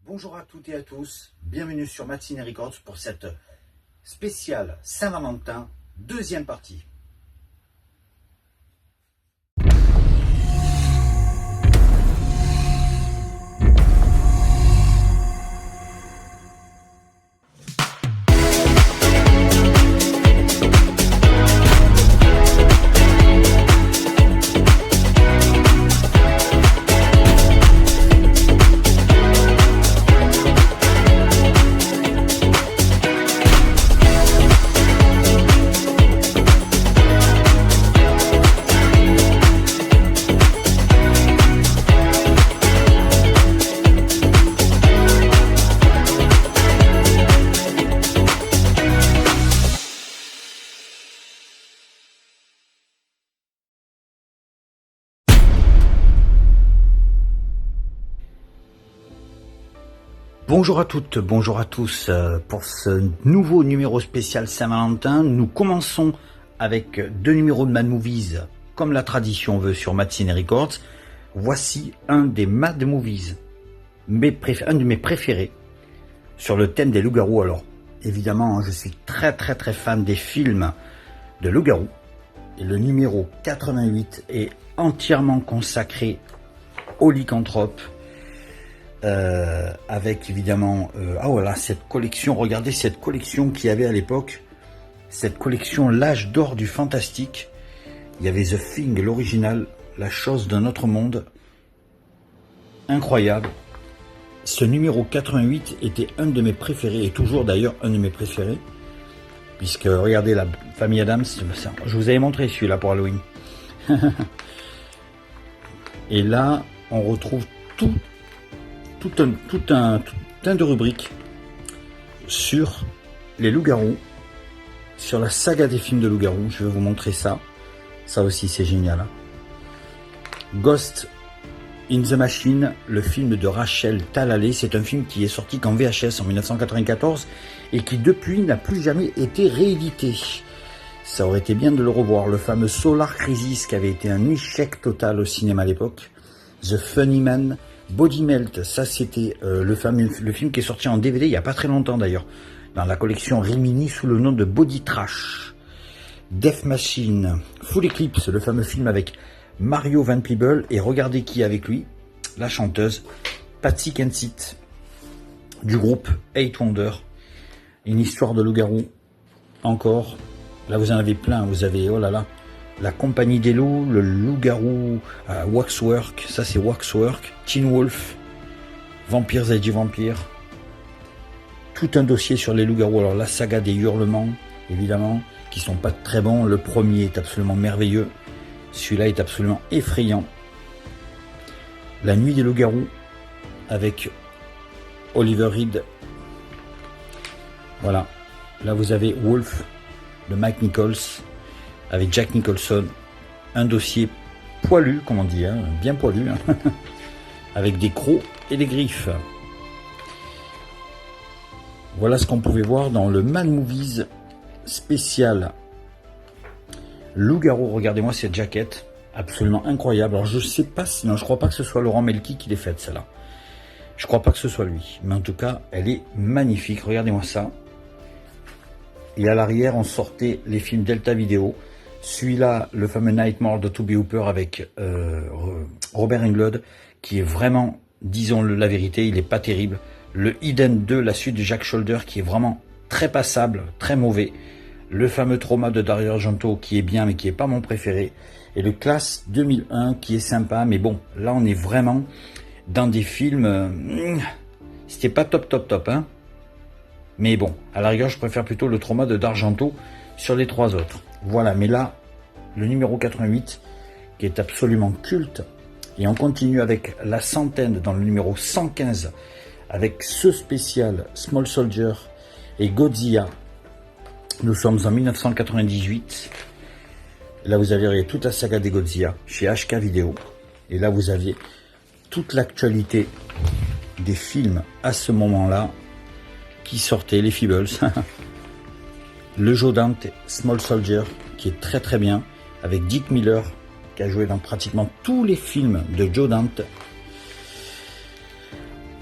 Bonjour à toutes et à tous, bienvenue sur Matinee Records pour cette spéciale Saint-Valentin, deuxième partie. Bonjour à toutes, bonjour à tous. Pour ce nouveau numéro spécial Saint-Valentin, nous commençons avec deux numéros de Mad Movies, comme la tradition veut sur Matinee Records. Voici un des Mad Movies, un de mes préférés, sur le thème des loups-garous. Alors, évidemment, je suis très fan des films de loups-garous. Et le numéro 88 est entièrement consacré aux lycanthropes. Avec évidemment cette collection, regardez cette collection qu'il y avait à l'époque, cette collection l'âge d'or du fantastique. Il y avait The Thing, l'original, la chose d'un autre monde, incroyable. Ce numéro 88 était un de mes préférés, et toujours d'ailleurs un de mes préférés, puisque regardez la famille Adams, je vous avais montré celui-là pour Halloween. Et là on retrouve tout un tas de rubriques sur les loups-garous, sur la saga des films de loups-garous. Je vais vous montrer ça. Ça aussi, c'est génial. Hein. Ghost in the Machine, le film de Rachel Talalay. C'est un film qui est sorti qu'en VHS en 1994 et qui, depuis, n'a plus jamais été réédité. Ça aurait été bien de le revoir. Le fameux Solar Crisis, qui avait été un échec total au cinéma à l'époque. The Funny Man. Body Melt, ça c'était le film qui est sorti en DVD il n'y a pas très longtemps d'ailleurs, dans la collection Rimini sous le nom de Body Trash. Death Machine, Full Eclipse, le fameux film avec Mario Van Peebles, et regardez qui est avec lui, la chanteuse Patsy Kensit du groupe Eight Wonder. Une histoire de loup-garou encore, là vous en avez plein, vous avez, oh là là, La Compagnie des loups, le loup-garou, Waxwork, ça c'est Waxwork, Teen Wolf, Vampires Age Vampire, tout un dossier sur les loups-garous. Alors la saga des hurlements, évidemment, qui sont pas très bons. Le premier est absolument merveilleux, celui-là est absolument effrayant. La nuit des loups-garous avec Oliver Reed. Voilà, là vous avez Wolf de Mike Nichols avec Jack Nicholson, un dossier poilu, comme on dit, hein, bien poilu, hein, avec des crocs et des griffes. Voilà ce qu'on pouvait voir dans le Mad Movies spécial loup-garou. Regardez-moi cette jaquette, absolument incroyable. Alors je sais pas si, non, je crois pas que ce soit Laurent Melki qui l'ait faite, celle-là. Je crois pas que ce soit lui, mais en tout cas, elle est magnifique. Regardez-moi ça. Et à l'arrière, on sortait les films Delta Video. Celui-là, le fameux Nightmare de Tobe Hooper avec Robert Englund, qui est vraiment, disons-le la vérité, il est pas terrible. Le Hidden 2, la suite de Jack Shoulder, qui est vraiment très passable, très mauvais. Le fameux Trauma de Dario Argento, qui est bien, mais qui est pas mon préféré. Et le Class 2001, qui est sympa, mais bon, là on est vraiment dans des films, c'était pas top, hein. Mais bon, à la rigueur, je préfère plutôt le Trauma de D'Argento sur les trois autres. Voilà, mais là, le numéro 88, qui est absolument culte. Et on continue avec la centaine dans le numéro 115, avec ce spécial Small Soldier et Godzilla. Nous sommes en 1998. Là, vous avez toute la saga des Godzilla chez HK Vidéo. Et là, vous aviez toute l'actualité des films à ce moment-là qui sortaient, les Feebles. Le Joe Dante, Small Soldier, qui est très bien, avec Dick Miller, qui a joué dans pratiquement tous les films de Joe Dante.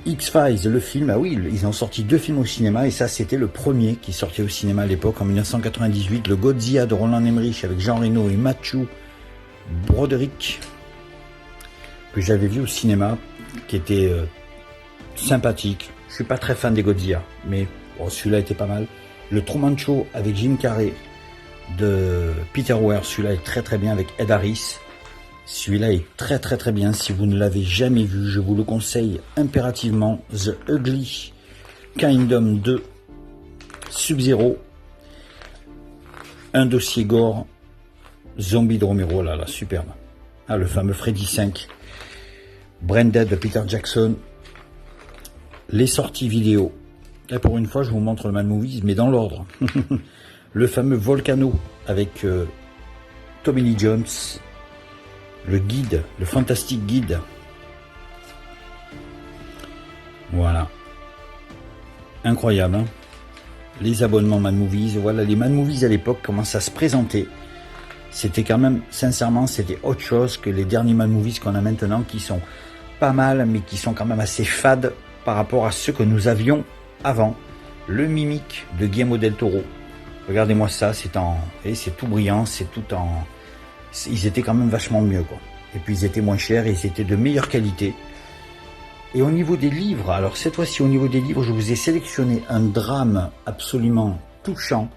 X-Files, le film, ah oui, ils ont sorti 2 films au cinéma, et ça c'était le premier qui sortait au cinéma à l'époque, en 1998, le Godzilla de Roland Emmerich avec Jean Reno et Matthew Broderick, que j'avais vu au cinéma, qui était sympathique. Je suis pas très fan des Godzilla, mais bon, celui-là était pas mal. Le Truman Show avec Jim Carrey de Peter Weir, celui-là est très très bien avec Ed Harris. Celui-là est très très très bien. Si vous ne l'avez jamais vu, je vous le conseille impérativement. The Ugly Kingdom 2 Sub-Zero, un dossier gore, zombie de Romero, là, superbe. Ah, le fameux Freddy 5, Brain Dead de Peter Jackson, les sorties vidéo. Et pour une fois, je vous montre le Mad Movies, mais dans l'ordre. Le fameux Volcano avec Tommy Lee Jones, le guide, le fantastique guide. Voilà. Incroyable, hein. Les abonnements Mad Movies, voilà, les Mad Movies à l'époque commencent à se présenter. C'était quand même, sincèrement, c'était autre chose que les derniers Mad Movies qu'on a maintenant, qui sont pas mal, mais qui sont quand même assez fades par rapport à ceux que nous avions avant. Le Mimic de Guillermo del Toro. Regardez-moi ça, c'est tout brillant, c'est tout en... Ils étaient quand même vachement mieux, quoi. Et puis ils étaient moins chers et ils étaient de meilleure qualité. Et au niveau des livres, alors cette fois-ci au niveau des livres, je vous ai sélectionné un drame absolument touchant.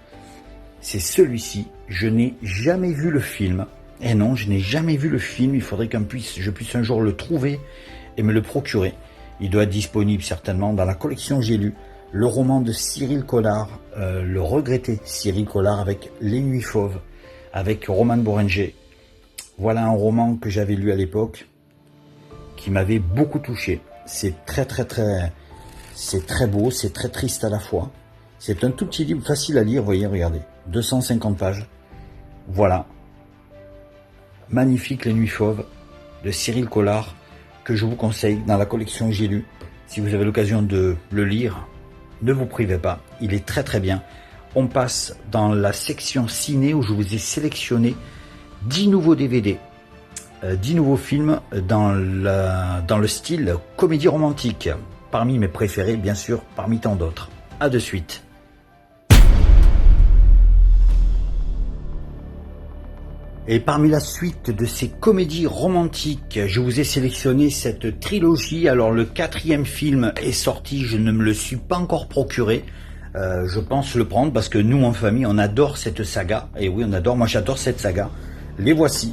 C'est celui-ci. Je n'ai jamais vu le film. Eh non, je n'ai jamais vu le film. Il faudrait que je puisse un jour le trouver et me le procurer. Il doit être disponible certainement dans la collection J'ai lu. Le roman de Cyril Collard, le regretté Cyril Collard avec Les Nuits Fauves, avec Roman Borenger. Voilà un roman que j'avais lu à l'époque, qui m'avait beaucoup touché. C'est c'est très beau, c'est très triste à la fois. C'est un tout petit livre facile à lire, vous voyez, regardez, 250 pages. Voilà. Magnifique Les Nuits Fauves de Cyril Collard, que je vous conseille dans la collection J'ai lu. Si vous avez l'occasion de le lire, ne vous privez pas, il est très très bien. On passe dans la section ciné où je vous ai sélectionné 10 nouveaux DVD, 10 nouveaux films dans le style comédie romantique. Parmi mes préférés, bien sûr, parmi tant d'autres. A de suite. Et parmi la suite de ces comédies romantiques, je vous ai sélectionné cette trilogie. Alors le 4e film est sorti, je ne me le suis pas encore procuré. Je pense le prendre parce que nous en famille on adore cette saga. Et oui, on adore, moi j'adore cette saga. Les voici.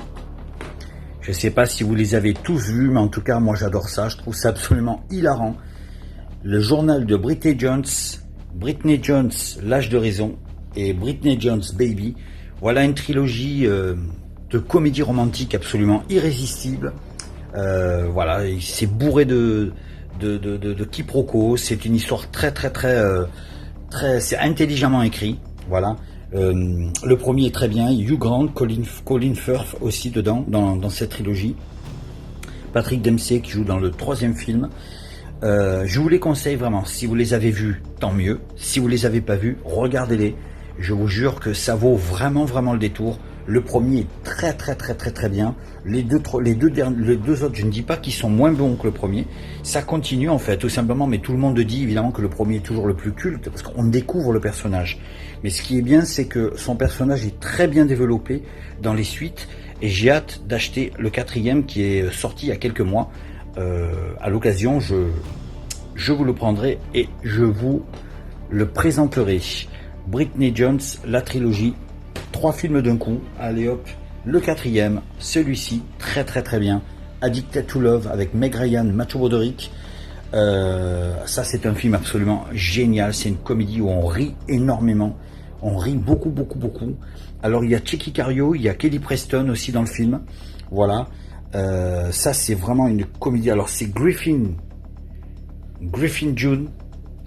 Je ne sais pas si vous les avez tous vus, mais en tout cas moi j'adore ça, je trouve ça absolument hilarant. Le journal de Britney Jones, l'âge de raison, et Britney Jones Baby. Voilà une trilogie de comédie romantique absolument irrésistible. Voilà, c'est bourré de quiproquos. C'est une histoire très, c'est intelligemment écrit. Voilà. Le premier est très bien. Hugh Grant, Colin Firth aussi dedans dans cette trilogie. Patrick Dempsey qui joue dans le 3e film. Je vous les conseille vraiment. Si vous les avez vus, tant mieux. Si vous les avez pas vus, regardez-les. Je vous jure que ça vaut vraiment le détour. Le premier est très bien. Les deux autres, je ne dis pas qu'ils sont moins bons que le premier. Ça continue en fait, tout simplement. Mais tout le monde dit évidemment que le premier est toujours le plus culte parce qu'on découvre le personnage. Mais ce qui est bien, c'est que son personnage est très bien développé dans les suites. Et j'ai hâte d'acheter le 4e qui est sorti il y a quelques mois. À l'occasion, je vous le prendrai et je vous le présenterai. Britney Jones, la trilogie, 3 films d'un coup, allez hop, le 4e, celui-ci, très bien, Addicted to Love avec Meg Ryan, Matthew Broderick, ça c'est un film absolument génial, c'est une comédie où on rit énormément, on rit beaucoup, alors il y a Checky Cario, il y a Kelly Preston aussi dans le film, voilà, ça c'est vraiment une comédie, alors c'est Griffin Dunne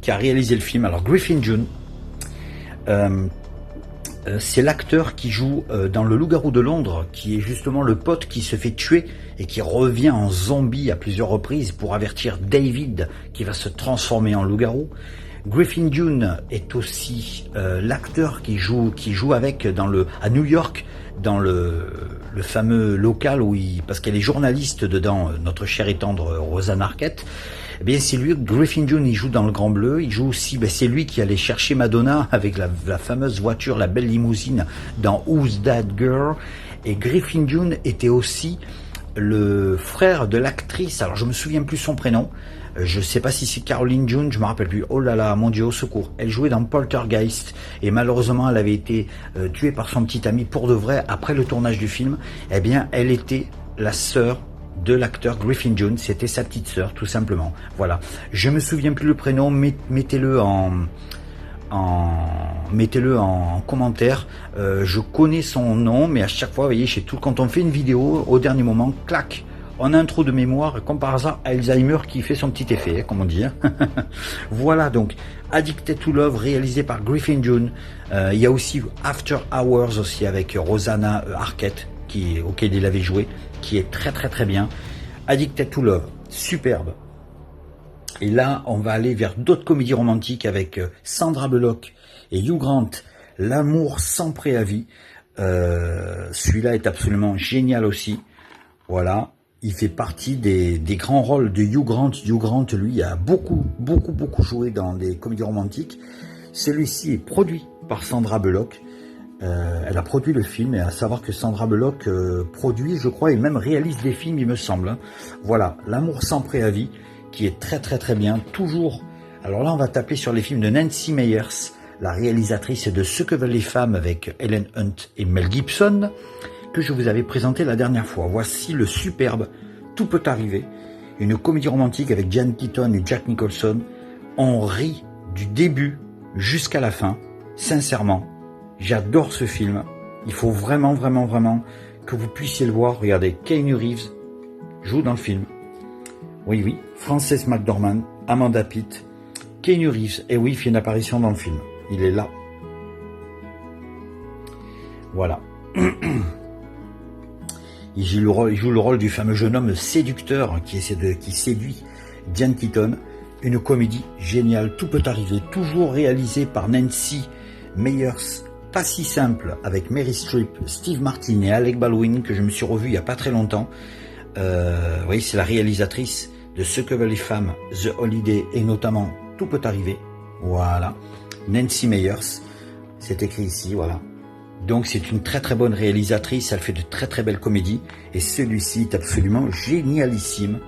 qui a réalisé le film, alors Griffin Dunne, c'est l'acteur qui joue dans Le Loup-garou de Londres, qui est justement le pote qui se fait tuer et qui revient en zombie à plusieurs reprises pour avertir David qui va se transformer en loup-garou. Griffin Dunne est aussi l'acteur qui joue avec à New York dans le fameux local parce qu'elle est journaliste dedans, notre chère et tendre Rosanna Arquette. Eh bien, c'est lui, Griffin Dunne, il joue dans Le Grand Bleu. Il joue aussi, c'est lui qui allait chercher Madonna avec la fameuse voiture, la belle limousine dans Who's That Girl. Et Griffin Dunne était aussi le frère de l'actrice. Alors, je me souviens plus son prénom. Je sais pas si c'est Caroline Dunne, je me rappelle plus. Oh là là, mon Dieu, au secours. Elle jouait dans Poltergeist et malheureusement, elle avait été tuée par son petit ami pour de vrai après le tournage du film. Eh bien, elle était la sœur de l'acteur Griffin Dunne. C'était sa petite sœur, tout simplement. Voilà. Je me souviens plus le prénom. Mettez-le en commentaire. Je connais son nom, mais à chaque fois, vous voyez, quand on fait une vidéo, au dernier moment, clac. On a un trou de mémoire, comme par hasard, Alzheimer qui fait son petit effet, comme on dit. Voilà, donc, Addicted to Love, réalisé par Griffin Dunne. Il y a aussi After Hours, aussi, avec Rosanna Arquette, auquel il avait joué, qui est très très très bien. Addicted to Love, superbe. Et là, on va aller vers d'autres comédies romantiques avec Sandra Bullock et Hugh Grant, L'amour sans préavis. Celui-là est absolument génial aussi. Voilà. Il fait partie des grands rôles de Hugh Grant. Hugh Grant, lui, a beaucoup joué dans des comédies romantiques. Celui-ci est produit par Sandra Bullock. Elle a produit le film, et à savoir que Sandra Bullock produit, je crois, et même réalise des films, il me semble. Voilà, L'amour sans préavis, qui est très très très bien. Toujours, alors là, on va taper sur les films de Nancy Meyers, la réalisatrice de Ce que veulent les femmes avec Helen Hunt et Mel Gibson, que je vous avais présenté la dernière fois. Voici le superbe Tout peut arriver, une comédie romantique avec Diane Keaton et Jack Nicholson. On rit du début jusqu'à la fin. Sincèrement, j'adore ce film. Il faut vraiment que vous puissiez le voir. Regardez, Keanu Reeves joue dans le film. Oui, Frances McDormand, Amanda Pitt, Keanu Reeves, et oui, il fait une apparition dans le film. Il est là. Voilà. Il joue le rôle du fameux jeune homme séducteur qui séduit Diane Keaton. Une comédie géniale, Tout peut arriver, toujours réalisée par Nancy Meyers. Pas si simple, avec Mary Streep, Steve Martin et Alec Baldwin, que je me suis revu il n'y a pas très longtemps. Oui, c'est la réalisatrice de Ce que veulent les femmes, The Holiday, et notamment Tout peut arriver. Voilà. Nancy Meyers, c'est écrit ici, voilà. Donc c'est une très très bonne réalisatrice, elle fait de très très belles comédies, et celui-ci est absolument génialissime.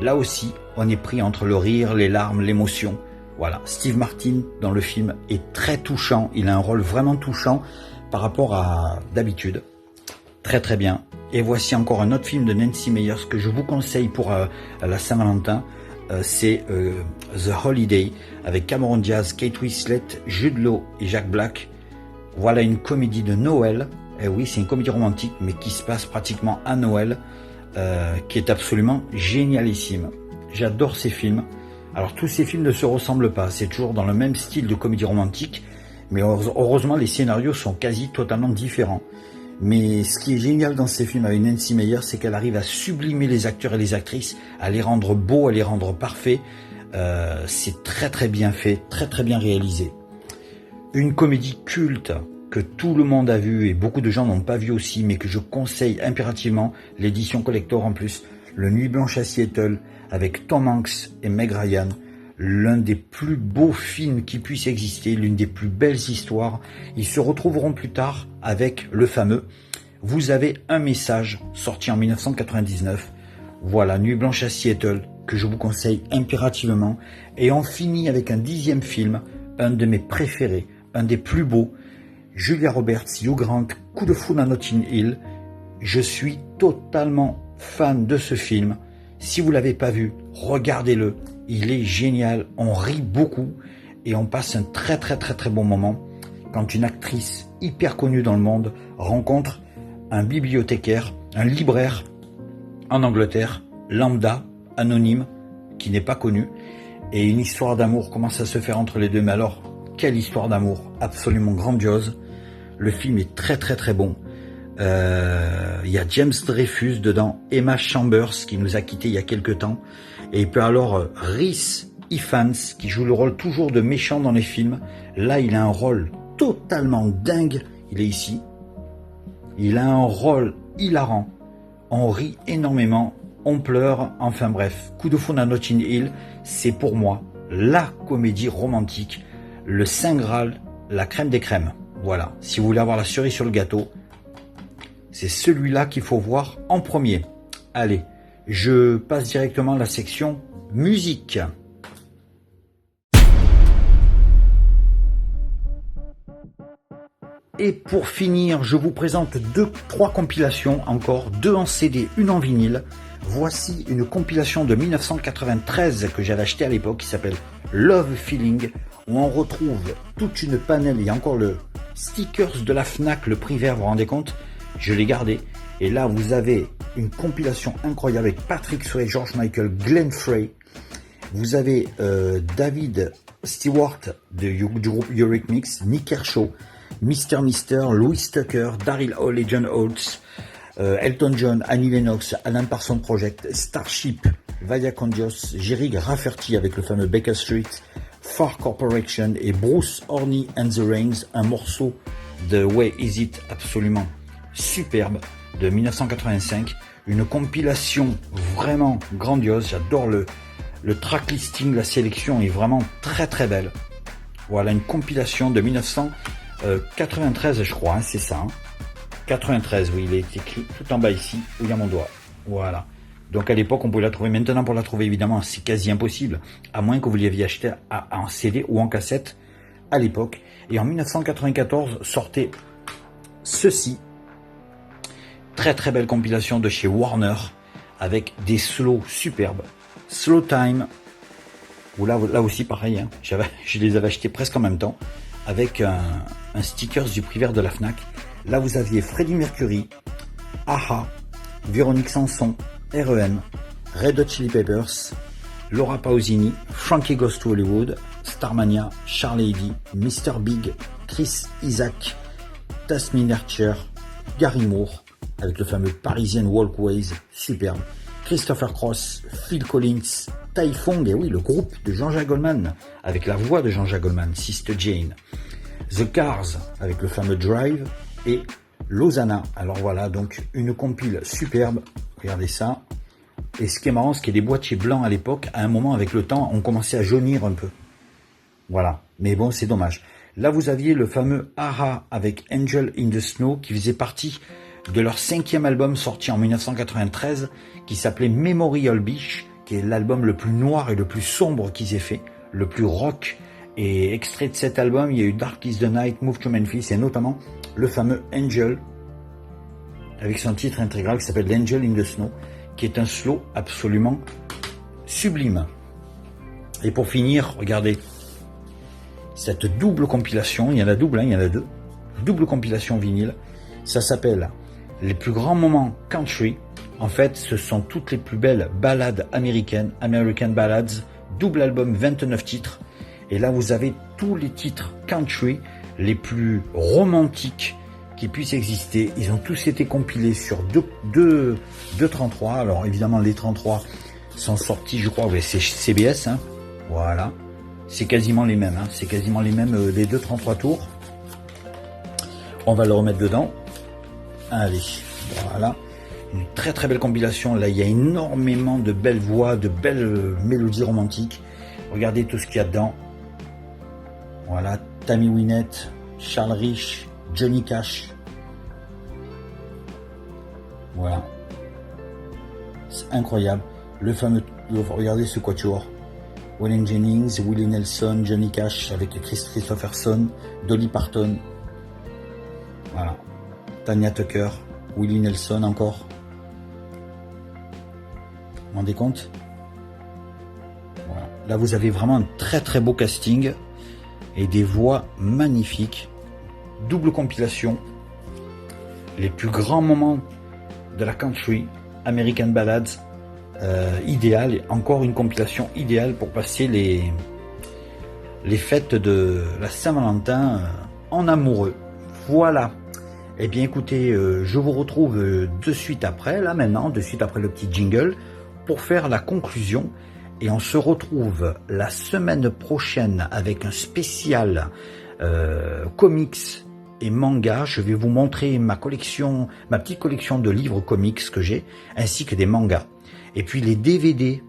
Là aussi, on est pris entre le rire, les larmes, l'émotion. Voilà, Steve Martin dans le film est très touchant, il a un rôle vraiment touchant par rapport à d'habitude. Très très bien. Et voici encore un autre film de Nancy Meyers que je vous conseille pour la Saint-Valentin. C'est The Holiday avec Cameron Diaz, Kate Winslet, Jude Law et Jack Black. Voilà une comédie de Noël. Et oui, c'est une comédie romantique, mais qui se passe pratiquement à Noël, qui est absolument génialissime. J'adore ces films. Alors tous ces films ne se ressemblent pas, c'est toujours dans le même style de comédie romantique, mais heureusement les scénarios sont quasi totalement différents. Mais ce qui est génial dans ces films avec Nancy Meyers, c'est qu'elle arrive à sublimer les acteurs et les actrices, à les rendre beaux, à les rendre parfaits. C'est très très bien fait, très très bien réalisé. Une comédie culte que tout le monde a vu et beaucoup de gens n'ont pas vu aussi, mais que je conseille impérativement, l'édition collector en plus, Le Nuit blanche à Seattle, avec Tom Hanks et Meg Ryan, l'un des plus beaux films qui puisse exister, l'une des plus belles histoires. Ils se retrouveront plus tard avec le fameux « Vous avez un message » sorti en 1999. Voilà, Nuit blanche à Seattle, que je vous conseille impérativement. Et on finit avec un 10e film, un de mes préférés, un des plus beaux, Julia Roberts, Hugh Grant, Coup de foudre à Notting Hill. Je suis totalement fan de ce film. Si vous ne l'avez pas vu, regardez-le. Il est génial, on rit beaucoup et on passe un très très très très bon moment quand une actrice hyper connue dans le monde rencontre un bibliothécaire, un libraire en Angleterre, lambda, anonyme, qui n'est pas connu, et une histoire d'amour commence à se faire entre les deux. Mais alors, quelle histoire d'amour absolument grandiose. Le film est très très très bon. Il y a James Dreyfus dedans, Emma Chambers qui nous a quittés il y a quelques temps, et puis alors Rhys Ifans qui joue le rôle toujours de méchant dans les films. Là il a un rôle totalement dingue, il est ici, il a un rôle hilarant, on rit énormément, on pleure, enfin bref. Coup de foudre à Notting Hill, c'est pour moi la comédie romantique, le Saint Graal, la crème des crèmes. Voilà, si vous voulez avoir la cerise sur le gâteau, c'est celui-là qu'il faut voir en premier. Allez, je passe directement à la section musique. Et pour finir, je vous présente 3 compilations encore, 2 en CD, une en vinyle. Voici une compilation de 1993 que j'avais acheté à l'époque qui s'appelle Love Feeling, où on retrouve toute une panel. Il y a encore le stickers de la Fnac, le prix vert, vous vous rendez compte? Je l'ai gardé. Et là, vous avez une compilation incroyable avec Patrick Swayze, George Michael, Glenn Frey. Vous avez David Stewart du groupe Eurythmics, Nick Kershaw, Mr. Mister, Louis Tucker, Daryl Hall et John Oates, Elton John, Annie Lennox, Alan Parsons Project, Starship, Vaya con Dios, Jerry Rafferty avec le fameux Baker Street, Far Corporation et Bruce Horney and the Rains, un morceau de Way Is It absolument superbe de 1985, une compilation vraiment grandiose. J'adore le track listing, la sélection est vraiment très très belle. Voilà une compilation de 1993 je crois, hein, c'est ça. Hein. 93, oui, il est écrit tout en bas ici, où il y a mon doigt. Voilà. Donc à l'époque, on pouvait la trouver. Maintenant, pour la trouver, évidemment, c'est quasi impossible, à moins que vous l'aviez acheté en CD ou en cassette à l'époque. Et en 1994, sortait ceci. Très très belle compilation de chez Warner, avec des slows superbes. Slow Time, où là aussi pareil, hein, je les avais achetés presque en même temps, avec un stickers du prix vert de la Fnac. Là, vous aviez Freddie Mercury, A.H.A., Véronique Sanson, R.E.M., Red Hot Chili Peppers, Laura Pausini, Frankie Goes to Hollywood, Starmania, Charlie Eddy, Mr. Big, Chris Isaak, Tasmin Archer, Gary Moore, avec le fameux Parisian Walkways, superbe, Christopher Cross, Phil Collins, Typhoon, et oui, le groupe de Jean-Jacques Goldman, avec la voix de Jean-Jacques Goldman, Sister Jane, The Cars, avec le fameux Drive, et Lausanna. Alors voilà, donc une compile superbe, regardez ça. Et ce qui est marrant, c'est qu'il y a des boîtiers blancs à l'époque, à un moment avec le temps, on commençait à jaunir un peu. Voilà, mais bon, c'est dommage. Là, vous aviez le fameux A.H.A. avec Angel in the Snow, qui faisait partie de leur 5e album sorti en 1993, qui s'appelait Memorial Beach, qui est l'album le plus noir et le plus sombre qu'ils aient fait, le plus rock. Et extrait de cet album, il y a eu Dark is the Night, Move to Memphis, et notamment le fameux Angel, avec son titre intégral qui s'appelle Angel in the Snow, qui est un slow absolument sublime. Et pour finir, regardez, cette double compilation, il y en a double, hein, il y en a 2, double compilation vinyle, ça s'appelle Les plus grands moments country. En fait, ce sont toutes les plus belles ballades américaines, American Ballads, double album, 29 titres. Et là, vous avez tous les titres country les plus romantiques qui puissent exister. Ils ont tous été compilés sur deux 33. Alors évidemment, les 33 sont sortis, je crois, c'est CBS. Hein. Voilà. C'est quasiment les mêmes. Hein. C'est quasiment les mêmes, les 2 33 tours. On va le remettre dedans. Allez, voilà. Une très très belle compilation. Là, il y a énormément de belles voix, de belles mélodies romantiques. Regardez tout ce qu'il y a dedans. Voilà, Tammy Wynette, Charles Rich, Johnny Cash. Voilà. C'est incroyable. Le fameux, regardez ce quatuor. Waylon Jennings, Willie Nelson, Johnny Cash avec Chris Christopherson, Dolly Parton. Voilà. Tanya Tucker, Willie Nelson encore. Vous vous rendez compte? Voilà. Là, vous avez vraiment un très très beau casting et des voix magnifiques. Double compilation. Les plus grands moments de la country, American Ballads, idéal. Encore une compilation idéale pour passer les fêtes de la Saint-Valentin en amoureux. Voilà. Eh bien écoutez, je vous retrouve de suite après, là maintenant, de suite après le petit jingle, pour faire la conclusion. Et on se retrouve la semaine prochaine avec un spécial comics et manga. Je vais vous montrer ma collection, ma petite collection de livres comics que j'ai, ainsi que des mangas. Et puis les DVD,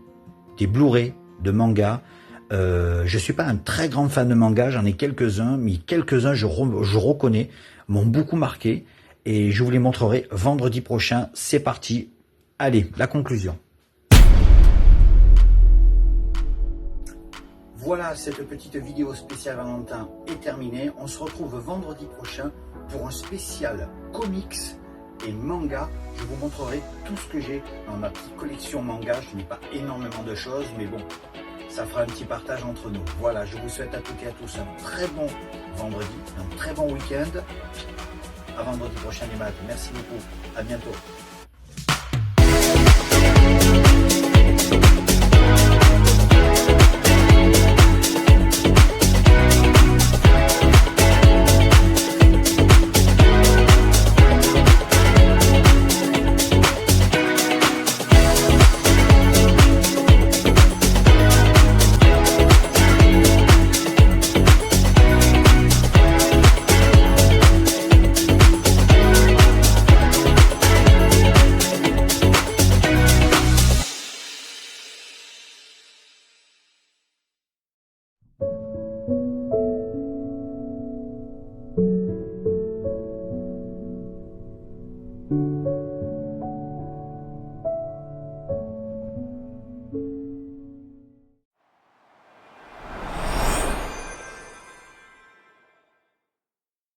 des Blu-ray de manga. Je suis pas un très grand fan de manga, j'en ai quelques-uns, mais quelques-uns je reconnais, m'ont beaucoup marqué. Et je vous les montrerai vendredi prochain. C'est parti. Allez, la conclusion. Voilà, cette petite vidéo spéciale Valentin est terminée. On se retrouve vendredi prochain pour un spécial comics et manga. Je vous montrerai tout ce que j'ai dans ma petite collection manga. Je n'ai pas énormément de choses, mais bon, ça fera un petit partage entre nous. Voilà, je vous souhaite à toutes et à tous un très bon vendredi, un très bon week-end. À vendredi prochain les maths. Merci beaucoup. À bientôt.